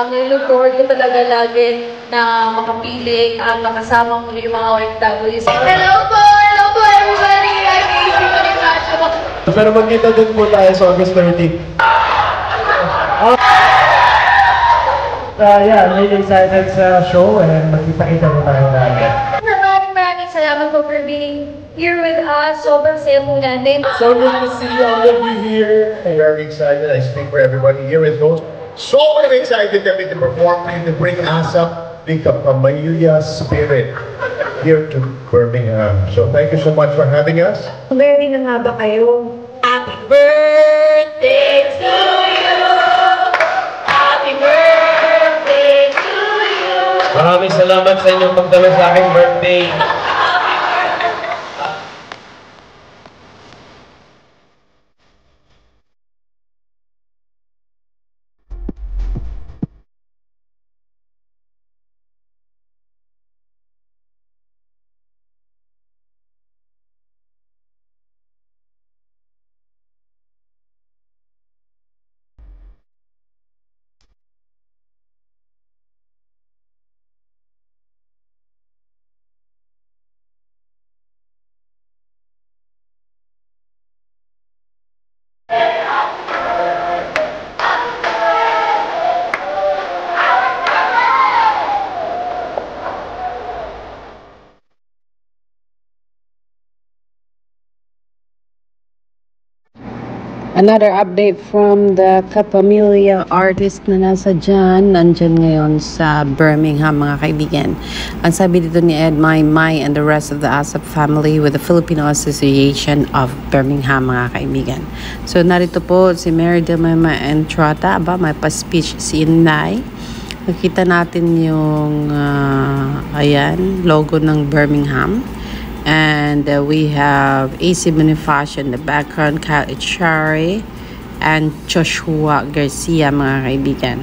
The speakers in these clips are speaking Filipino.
Look forward ko talaga lagi na makapiling at makasama mo yung mga OFWs. Hello po everybody! Pero magkita din po tayo sa August 30. Yeah, really excited sa show and magkita-kita po tayo lagi. Maraming salamat po for being here with us. Sobrang saya po natin. So good to see all of you here. I'm very excited. I speak for everybody here at home. So very excited that we can perform and to bring ASAP the Kapamilya spirit here to Birmingham. So thank you so much for having us. Ready na nga ba kayo? Happy birthday to you! Happy birthday to you! Maraming salamat sa inyong pagdala sa aking birthday. Another update from the Kapamilya artist na nasa dyan. Nandyan ngayon sa Birmingham, mga kaibigan. Ang sabi dito ni Ed Maymay and the rest of the ASAP family with the Filipino Association of Birmingham, mga kaibigan. So, narito po si Mary de Maymay and Trata. Aba, may pa-speech si Inday. Nakita natin yung ayan, logo ng Birmingham. And we have AC Bonifacio in the background, Kyle Echari, and Joshua Garcia, mga kaibigan.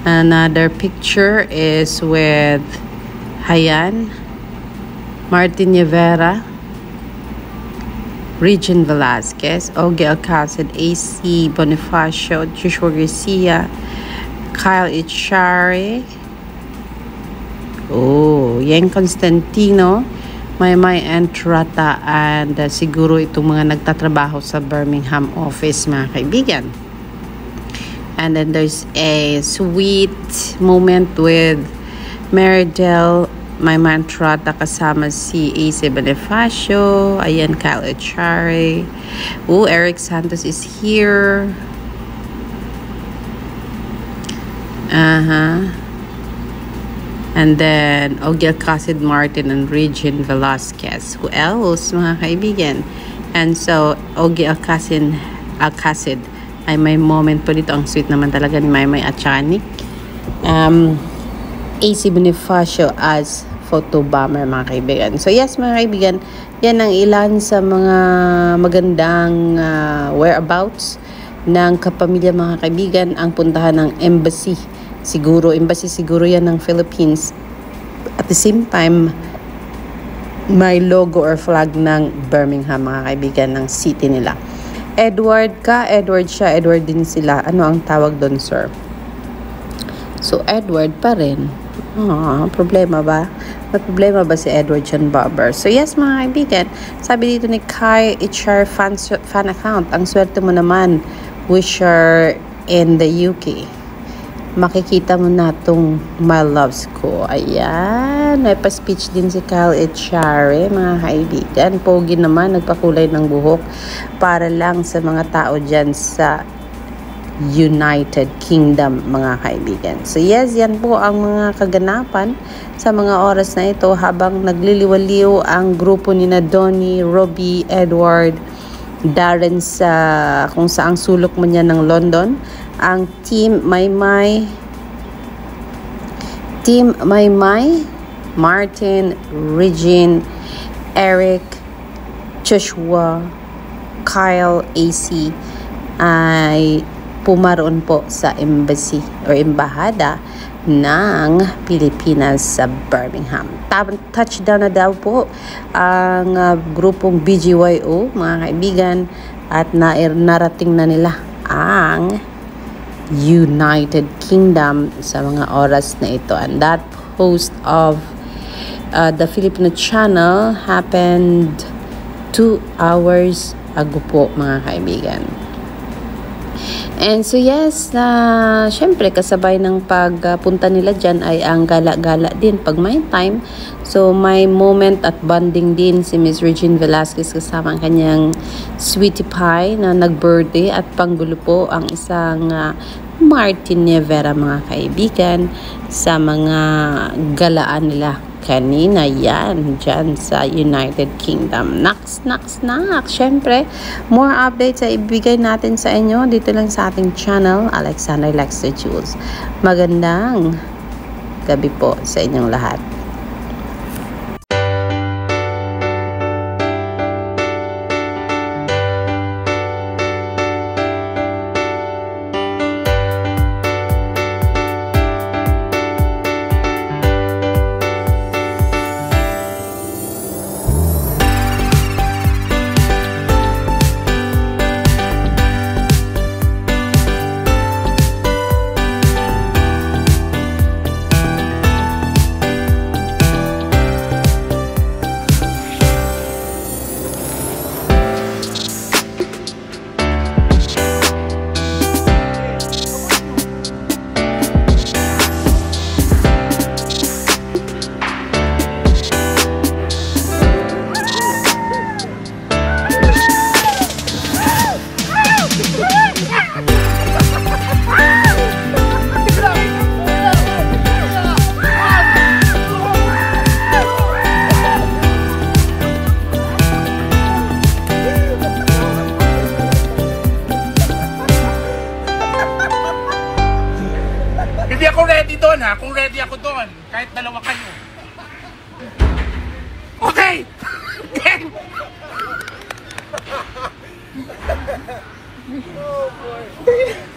Another picture is with Hayan, Martin Rivera, Regine Velasquez, Ogie Alcacid, AC Bonifacio, Joshua Garcia, Kyle Echari, Yang Constantino, Maymay and Trata, and siguro itong mga nagtatrabaho sa Birmingham office, mga kaibigan. And then there's a sweet moment with Meridel, Maymay and Trata kasama si AC Bonifacio, ayan, Kyle Echari. Eric Santos is here. And then, Ogie Alcacid, Martin, and Regine Velasquez. Who else, mga kaibigan? And so, Ogie Alcacid ay may moment po dito. Ang sweet naman talaga ni Maymay at Nick. AC Bonifacio as photo bomber, mga kaibigan. So, yes, mga kaibigan, yan ang ilan sa mga magandang whereabouts ng Kapamilya, mga kaibigan. Ang puntahan ng embassy siguro yan ng Philippines. At the same time, may logo or flag ng Birmingham, mga kaibigan, ng city nila. Edward siya, Edward din sila. Ano ang tawag doon, sir? So, Edward pa rin. Problema ba? May problema ba si Edward John Barber? So, yes, mga kaibigan, sabi dito ni Kai Echar fan account, ang swerte mo naman, wisher in the UK. Makikita mo na itong My Loves Ko. Ayan. May pa-speech din si Kyle Echari, mga kaibigan. Pogi naman, nagpakulay ng buhok para lang sa mga tao dyan sa United Kingdom, mga kaibigan. So yes, yan po ang mga kaganapan sa mga oras na ito habang nagliliwaliw ang grupo ni na Donnie, Robbie, Edward, Darren sa kung saang sulok mo niya ng London. Ang Team Maymay, Martin, Regine, Eric, Joshua, Kyle, AC ay pumaroon po sa embassy or embahada ng Pilipinas sa Birmingham. Touchdown na daw po ang grupong BGYO, mga kaibigan, at narating na nila ang United Kingdom sa mga oras na ito. And that post of the Filipino channel happened 2 hours ago po, mga kaibigan. And so yes, syempre kasabay ng pagpunta nila dyan ay ang gala-gala din pag may time. So may moment at bonding din si Miss Regine Velasquez kasama ang kanyang sweetie pie na nag-birthday at panggulo po ang isang Martin Nievera, mga kaibigan, sa mga galaan nila kanina yan dyan sa United Kingdom. Naks. Syempre, more updates ay ibigay natin sa inyo dito lang sa ating channel, Alexandra Lexter Jules. Magandang gabi po sa inyong lahat. Hindi ako ready doon ha, kung ready ako doon, kahit dalawa kayo. Okay! Game! Oh boy!